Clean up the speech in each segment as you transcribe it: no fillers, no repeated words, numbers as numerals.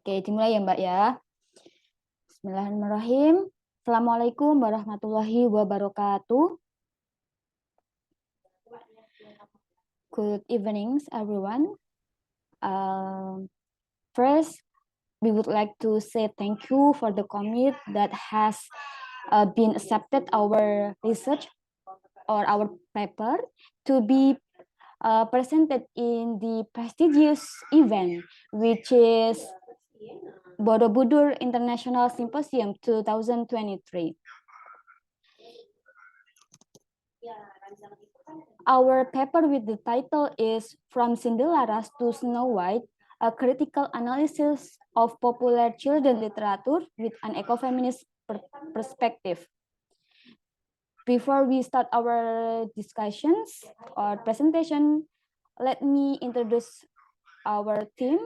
Oke, dimulai ya Mbak ya. Bismillahirrahmanirrahim. Assalamualaikum warahmatullahi wabarakatuh. Good evenings, everyone. First, we would like to say thank you for the committee that has been accepted our research or our paper to be presented in the prestigious event, which is Borobudur International Symposium 2023. Our paper with the title is From Cinderella's to Snow White, a critical analysis of popular children literature with an ecofeminist perspective. Before we start our discussions or presentation, let me introduce our team.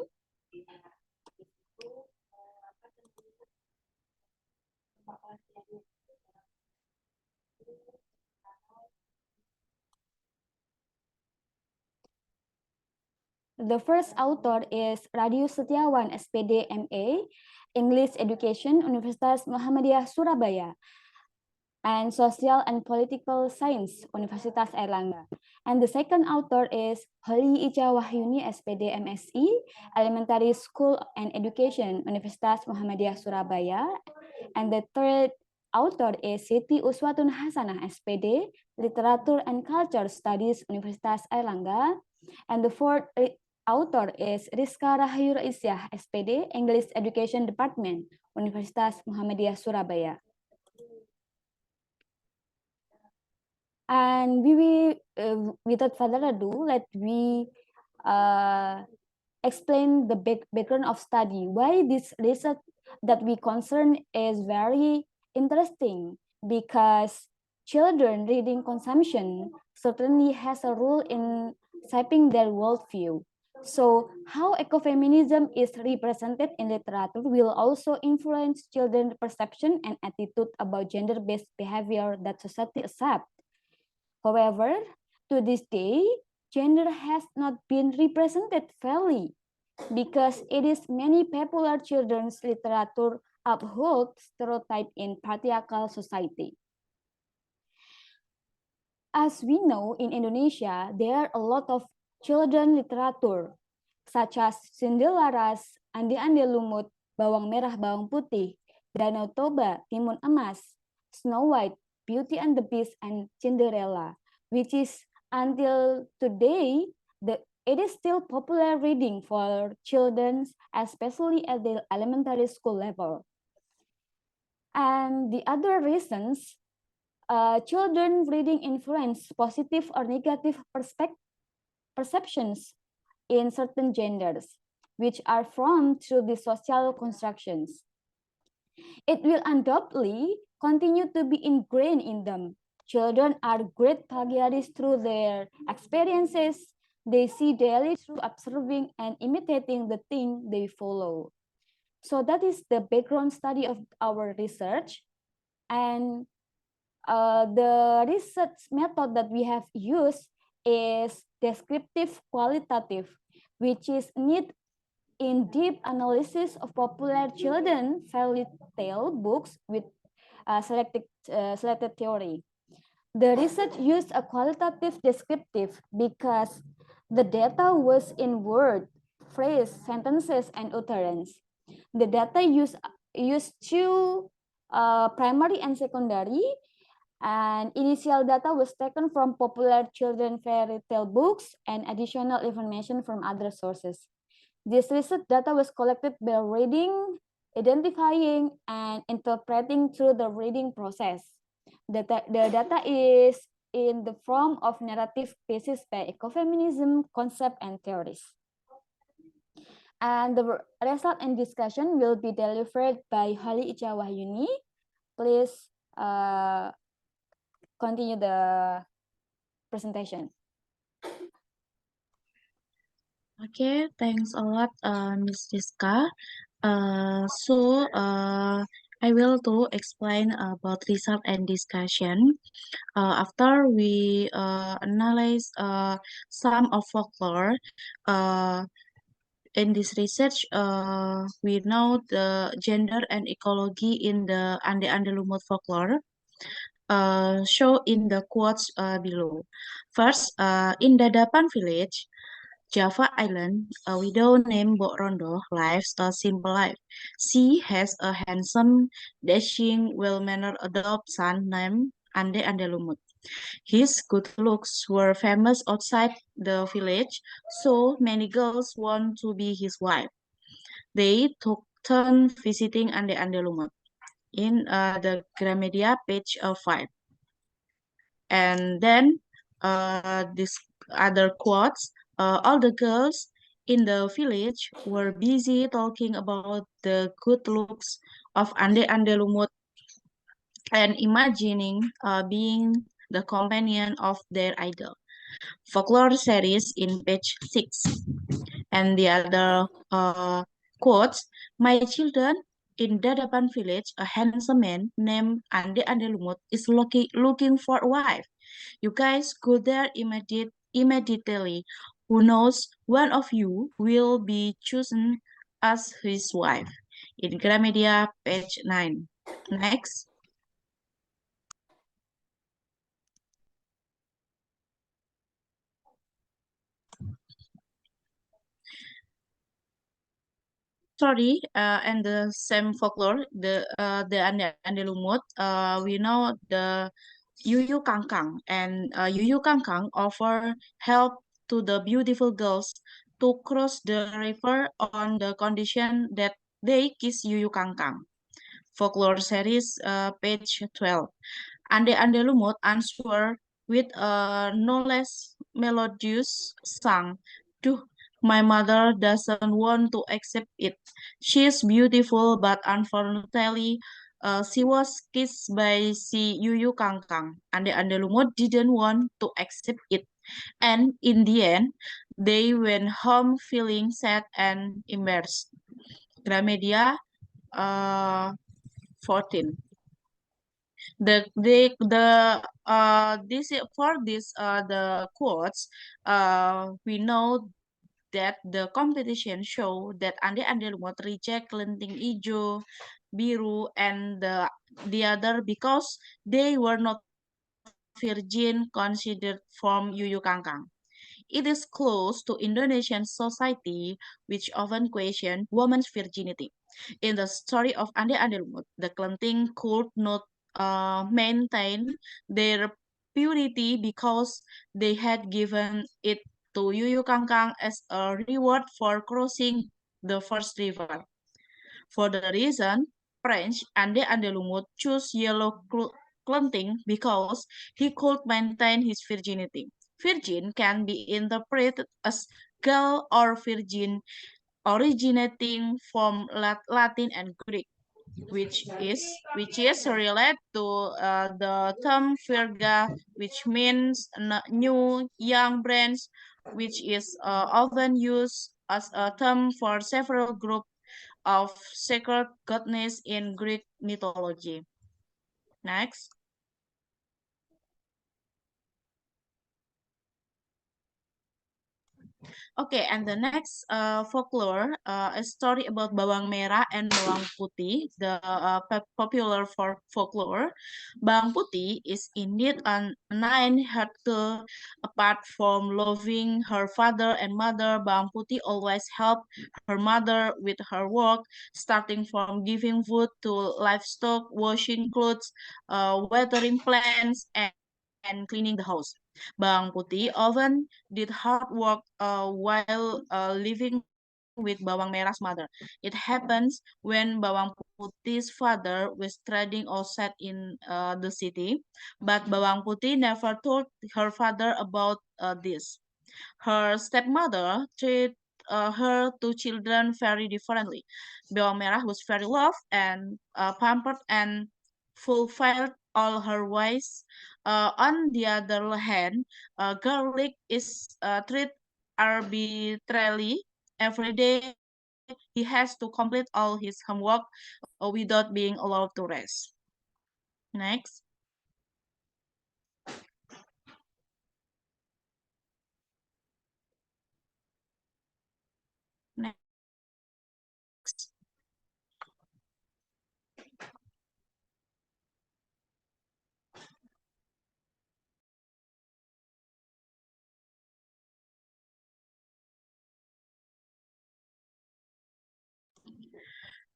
The first author is Radius Setiawan, SPD MA, English Education, Universitas Muhammadiyah Surabaya, and Social and Political Science, Universitas Airlangga. And the second author is Holly Ica Wahyuni, SPD MSc, Elementary School and Education, Universitas Muhammadiyah Surabaya. And the third author is Siti Uswatun Hasanah, SPD, Literature and Culture Studies, Universitas Airlangga. And the fourth author is Rizka Rahayu Raisyah, SPD, English Education Department, Universitas Muhammadiyah Surabaya. And without further ado, let me explain the background of study. Why this research that we concern is very interesting, because children reading consumption certainly has a role in shaping their worldview. So how ecofeminism is represented in literature will also influence children's perception and attitude about gender-based behavior that society accepts. However, to this day, gender has not been represented fairly because it is many popular children's literature uphold stereotype in patriarchal society. As we know, in Indonesia, there are a lot of children literature, such as Cinderella's, Ande-Ande Lumut, Bawang Merah Bawang Putih, Danau Toba, Timun Emas, Snow White, Beauty and the Beast, and Cinderella, which is until today, it is still popular reading for children, especially at the elementary school level. And the other reasons, children reading influence positive or negative perceptions in certain genders, which are formed through the social constructions. It will undoubtedly continue to be ingrained in them. Children are great plagiarists through their experiences. They see daily through observing and imitating the thing they follow. So that is the background study of our research. And the research method that we have used is descriptive qualitative, which is need in-depth analysis of popular children fairy tale books with selected theory. The research used a qualitative descriptive because the data was in word, phrase, sentences, and utterance. The data used two primary and secondary, and initial data was taken from popular children fairy tale books and additional information from other sources. This research data was collected by reading, identifying, and interpreting through the reading process. The data is in the form of narrative pieces by ecofeminism, concept, and theories. And the result and discussion will be delivered by Holly Ica Wahyuni. Please continue the presentation. Okay, thanks a lot, Ms. Rizka. I will to explain about result and discussion. After we analyze some of folklore, in this research, we know the gender and ecology in the Ande-Ande Lumut folklore, show in the quotes below. First, in Dadapan village, Java Island, a widow named Bok Rondo lives a simple life. She has a handsome, dashing, well-mannered adult son named Ande Ande Lumut. His good looks were famous outside the village, so many girls want to be his wife. They took turn visiting Ande Ande Lumut in the Gramedia page 5. And then this other quotes, all the girls in the village were busy talking about the good looks of Ande Ande Lumut and imagining being the companion of their idol. Folklore series in page 6. And the other quotes, my children, in Dadapan village, a handsome man named Ande Ande Lumut is looking for a wife. You guys go there immediately. Who knows, one of you will be chosen as his wife. In Gramedia, page 9. Next. Story and the same folklore, the Ande Lumut, we know the Yuyu Kangkang, and Yuyu Kangkang offer help to the beautiful girls to cross the river on the condition that they kiss Yuyu Kangkang. Folklore series, page 12. Ande Ande Lumut answer with a no less melodious song. Duh, my mother doesn't want to accept it. She is beautiful, but unfortunately, she was kissed by si Yuyu Kangkang. Ande Ande Lumut didn't want to accept it. And in the end, they went home feeling sad and embarrassed. Gramedia, 14. For this the quotes, we know that the competition show that Ande Ande Lumut reject Lenting Ijo, Biru, and the other because they were not virgin considered from Yuyu Kangkang. It is close to Indonesian society, which often question woman's virginity. In the story of Ande Ande Lumut, the Klenting could not maintain their purity because they had given it to Yuyu Kangkang as a reward for crossing the first river. For the reason, French Ande Ande Lumut chose yellow clothing because he could maintain his virginity. Virgin can be interpreted as girl or virgin, originating from Latin and Greek, which is related to the term virga, which means new young branch, which is often used as a term for several groups of sacred goddess in Greek mythology. Next. Okay, and the next folklore, a story about bawang merah and bawang putih, the popular for folklore. Bawang putih is indeed an nine-hearted girl. Apart from loving her father and mother, bawang putih always helped her mother with her work, starting from giving food to livestock, washing clothes, watering plants, and cleaning the house. Bawang putih often did hard work while living with Bawang Merah's mother. It happens when Bawang Putih's father was trading outside in the city, but Bawang Putih never told her father about this. Her stepmother treated her two children very differently. Bawang Merah was very loved and pampered and fulfilled all her wishes. On the other hand, Garlic is treated arbitrarily. Every day, he has to complete all his homework without being allowed to rest. Next. Next.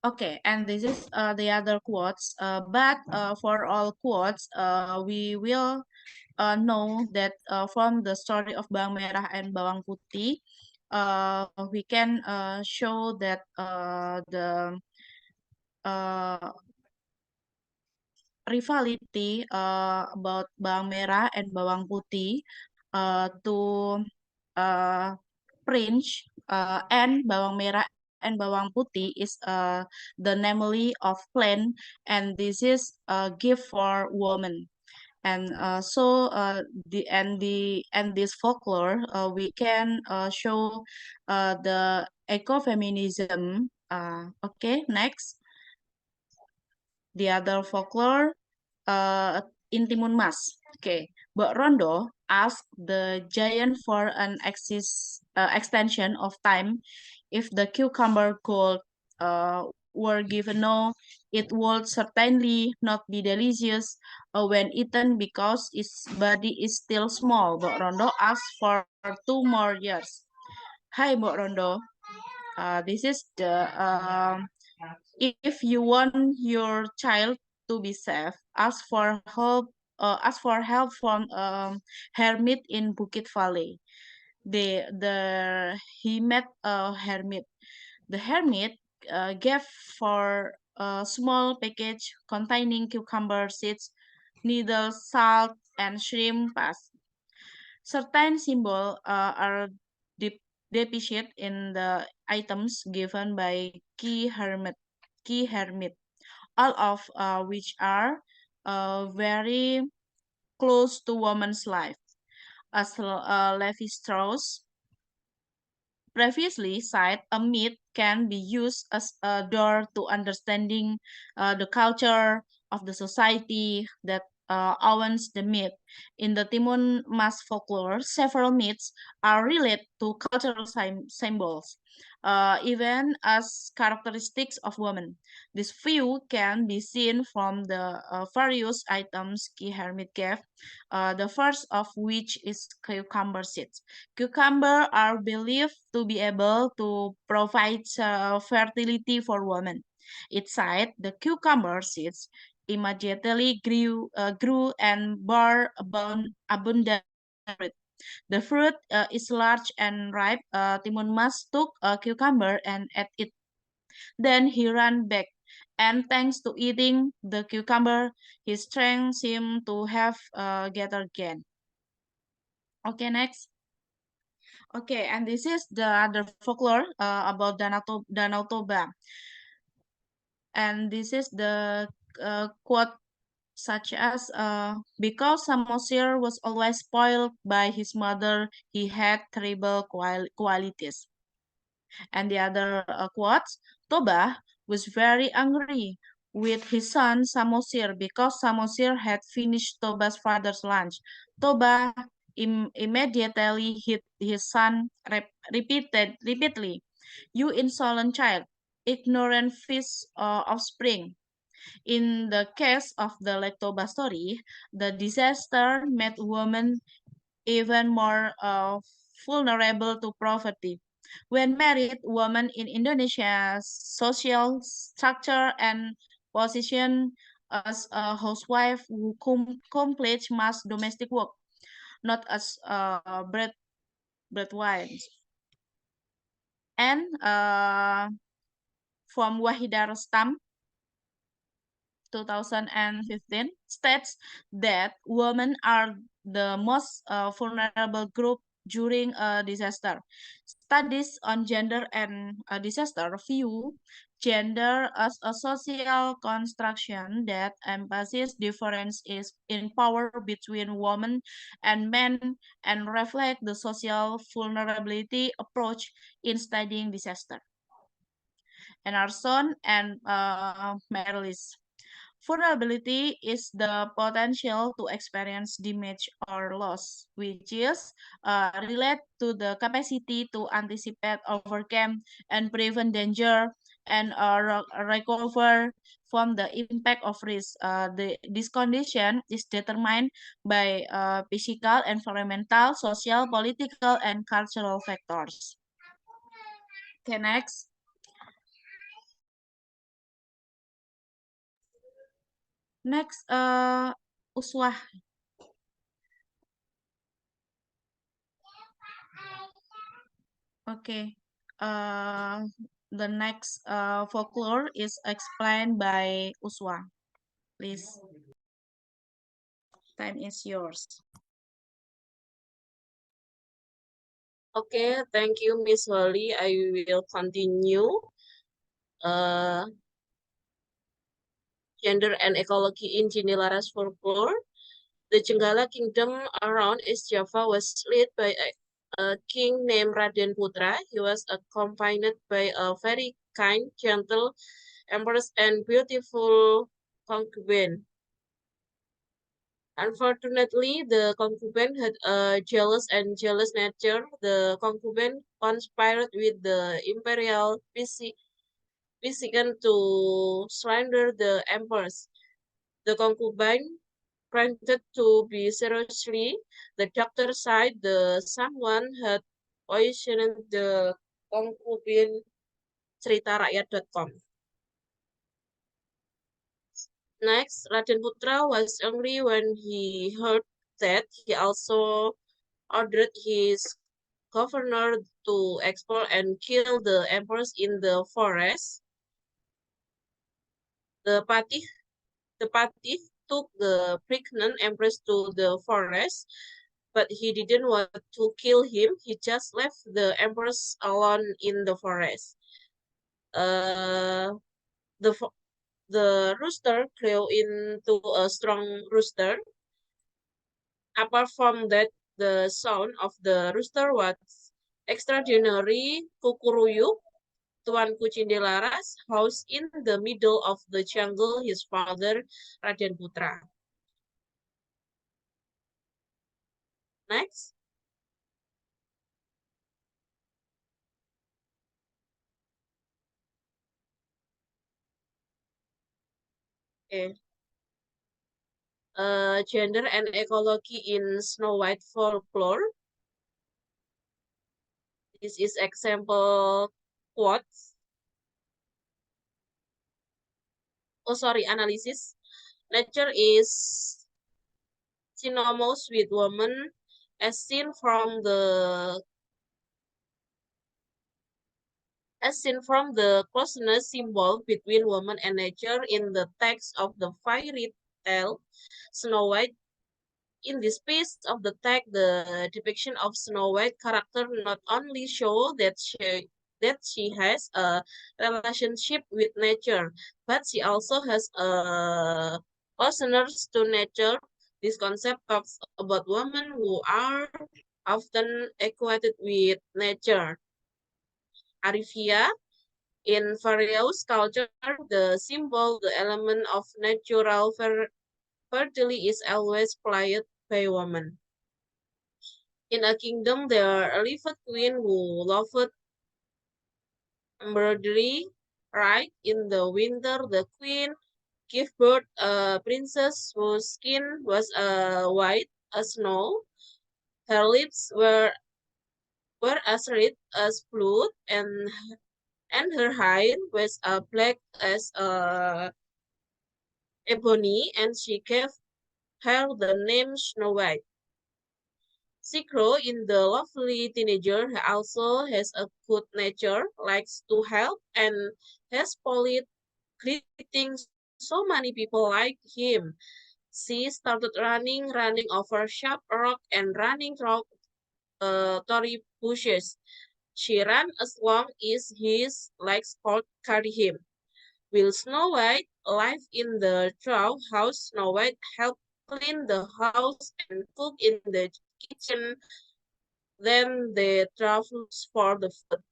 Okay, and this is the other quotes. But for all quotes, we will know that from the story of Bawang Merah and Bawang Putih, we can show that the uh, rivalry about Bawang Merah and Bawang Putih to uh, Prince and Bawang Merah and Bawang Putih is the namely of clan, and this is a gift for women. And this folklore we can show the ecofeminism. Okay, next, the other folklore in Timun Mas. Okay, Mbok Rondo asked the giant for an extension of time. If the cucumber could were given no, it would certainly not be delicious when eaten because its body is still small. Mbok Rondo asked for 2 more years. Hi, Mbok Rondo. This is the if you want your child to be safe, ask for help. Ask for help from hermit in Bukit Valley. He met a hermit. The hermit gave for a small package containing cucumber seeds, needles, salt, and shrimp paste. Certain symbols are dep- depicted in the items given by key hermit, all of which are very close to woman's life. As Levi Strauss previously said, a myth can be used as a door to understanding the culture of the society that owns the myth. In the Timun Mas folklore, several myths are related to cultural symbols, even as characteristics of women. This view can be seen from the various items Ki Hermit gave, the first of which is cucumber seeds. Cucumber are believed to be able to provide fertility for women. Inside the cucumber seeds immediately grew and bore abundant fruit. The fruit is large and ripe. Timun Mas took a cucumber and ate it. Then he ran back, and thanks to eating the cucumber, his strength seemed to have gathered again. Okay, next. Okay, and this is the other folklore about Danau Toba. And this is the quote such as, because Samosir was always spoiled by his mother, he had terrible qualities. And the other quotes, Toba was very angry with his son Samosir because Samosir had finished Toba's father's lunch. Toba immediately hit his son repeatedly. You insolent child, ignorant fish offspring. In the case of the Lake Toba story, the disaster made women even more vulnerable to poverty. When married, women in Indonesia's social structure and position as a housewife who complete mass domestic work, not as breadwinners. And from Wahida Rustam, 2015, states that women are the most vulnerable group during a disaster. Studies on gender and disaster view gender as a social construction that emphasizes differences in power between women and men and reflect the social vulnerability approach in studying disaster. Emerson and Merlis. Vulnerability is the potential to experience damage or loss, which is related to the capacity to anticipate, overcome, and prevent danger and recover from the impact of risk. This condition is determined by physical, environmental, social, political, and cultural factors. Okay, next. Next, Uswah. Okay. The next folklore is explained by Uswah. Please, time is yours. Okay, thank you, Miss Holly. I will continue. Gender and ecology in Jinilaras folklore. The Jenggala kingdom around East Java was led by a king named Raden Putra. He was accompanied by a very kind, gentle empress and beautiful concubine. Unfortunately, the concubine had a jealous nature. The concubine conspired with the imperial Visigoth to slander the empress. The concubine granted to be seriously. The doctor said the someone had poisoned the concubine. Ceritarakyat.com. Next, Raden Putra was angry when he heard that. He also ordered his governor to explore and kill the emperors in the forest. The Patih, the Patih took the pregnant empress to the forest, but he didn't want to kill him. He just left the empress alone in the forest. Uh, the the rooster grew into a strong rooster. Apart from that, the sound of the rooster was extraordinary. Kukuruyuk, Tuanku Cindelaras, housed in the middle of the jungle, his father, Raden Putra. Next. Okay. Gender and ecology in Snow White folklore. This is example quotes. Oh, sorry, analysis. Nature is synonymous with woman as seen from the closeness symbol between woman and nature in the text of the fairy tale Snow White. In this piece of the text, the depiction of Snow White character not only show that she has a relationship with nature, but she also has a closeness to nature. This concept talks about women who are often equated with nature. Arifia, in various cultures, the symbol, the element of natural fertility is always played by women. In a kingdom, there lived a queen who loved embroidery. Right in the winter, the queen gave birth a princess whose skin was white as snow. Her lips were as red as blood, and her hair was black as ebony, and she gave her the name Snow White. She grew in the lovely teenager who also has a good nature, likes to help, and has polite greetings. So many people like him. She started running over sharp rock and running through thorny bushes. She ran as long as his legs could carry him. Will Snow White live in the trough house? Snow White helped clean the house and cook in the kitchen. Then they travels for the food.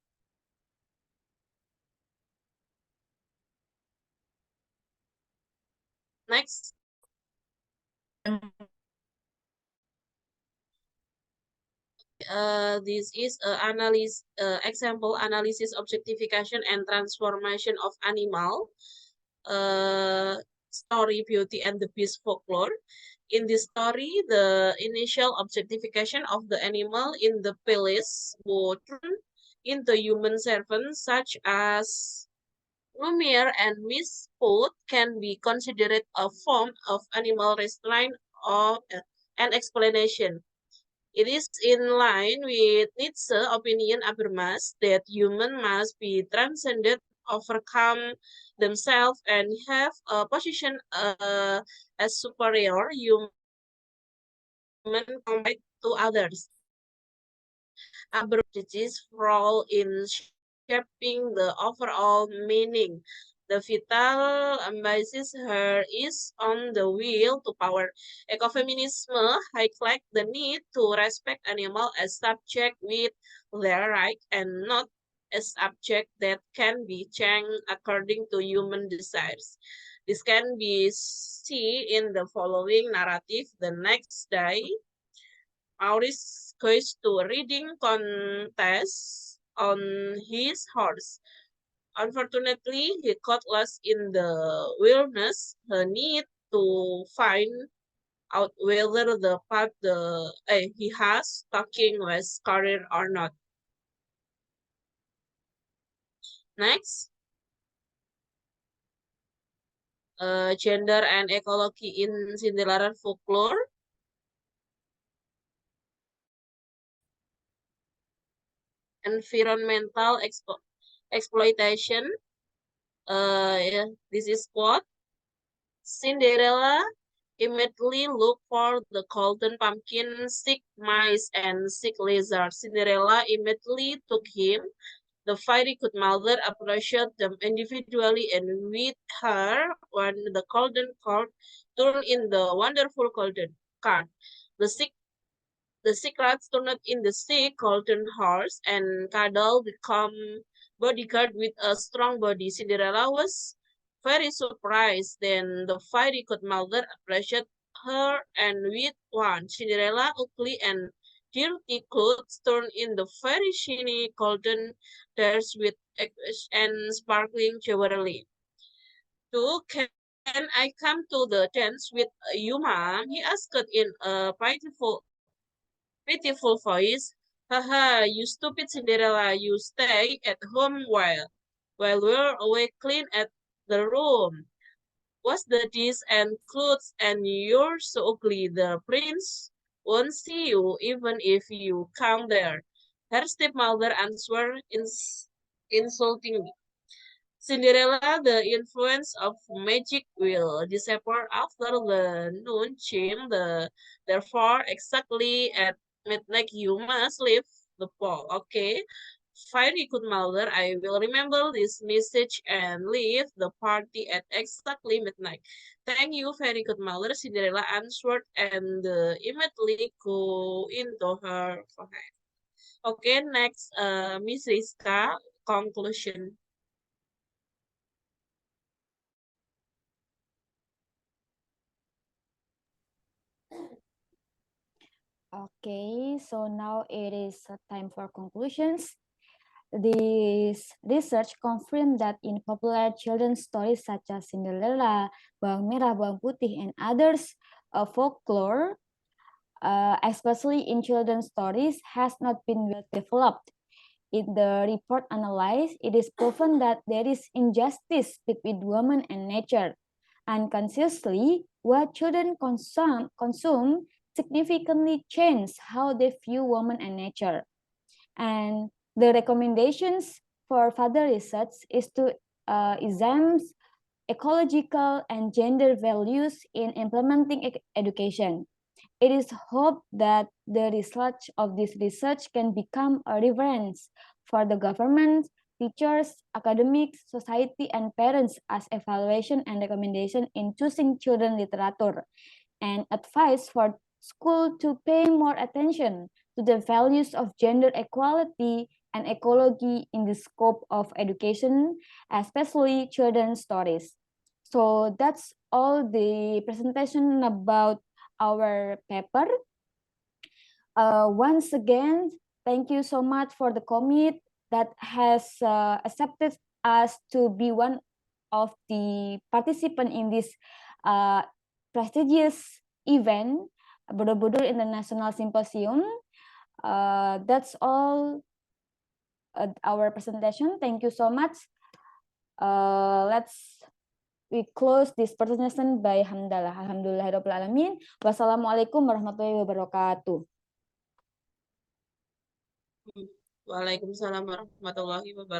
Next. This is example analysis, objectification, and transformation of animal. Story Beauty and the Beast folklore. In this story, the initial objectification of the animal in the palace would turn into human servants such as Lumiere and Miss Poot can be considered a form of animal restraint or an explanation. It is in line with Nietzsche's opinion affirms that humans must be transcended, overcome themselves, and have a position as superior human compared to others. Aberrage's role in shaping the overall meaning. The vital emphasis here is on the will to power. Ecofeminism highlights the need to respect animals as subject with their rights and not as object that can be changed according to human desires. This can be seen in the following narrative. The next day, Maurice goes to a reading contest on his horse. Unfortunately, he got lost in the wilderness. He need to find out whether the path he has taken was correct or not. Next, gender and ecology in Cinderella folklore. Environmental exploitation. This is quote. Cinderella immediately looked for the golden pumpkin, sick mice, and sick lizards. Cinderella immediately took him. The fairy godmother approached them individually and with her when the golden cart turned in the wonderful golden cart. The sick the secrets turned in the sick golden horse, and Cuddle become bodyguard with a strong body. Cinderella was very surprised. Then the fairy godmother approached her, and with one Cinderella ugly and dirty clothes turned in the very shiny golden dress with and sparkling jewelry. Two, can I come to the dance with you, ma'am? He asked in a pitiful voice. Haha, you stupid Cinderella, you stay at home while we're away clean at the room. Wash the dish and clothes, and you're so ugly the prince won't see you even if you come there. Her stepmother answered insultingly. Cinderella, the influence of magic will disappear after the noon chime. Therefore, exactly at midnight, you must leave the ball. Okay. Fairy godmother, I will remember this message and leave the party at exactly midnight. Thank you, fairy godmother. Cinderella answered and immediately go into her forehead. Okay, next, Miss Rizka, conclusion. Okay, so now it is time for conclusions. This research confirmed that in popular children's stories such as Cinderella, Bawang Merah, Bawang Putih, and others, folklore, especially in children's stories, has not been well developed. In the report analyzed, it is proven that there is injustice between women and nature. Unconsciously, what children consume significantly change how they view women and nature. And the recommendations for further research is to examine ecological and gender values in implementing education. It is hoped that the result of this research can become a reference for the government, teachers, academics, society, and parents as evaluation and recommendation in choosing children literature, and advice for school to pay more attention to the values of gender equality and ecology in the scope of education, especially children's stories. So that's all the presentation about our paper. Once again, thank you so much for the commit that has accepted us to be one of the participant in this prestigious event, Borobudur International Symposium. That's all our presentation. Thank you so much. We close this presentation by hamdalah. Alhamdulillahirabbil alamin. Wassalamualaikum warahmatullahi wabarakatuh. Waalaikumsalam warahmatullahi wabarakatuh.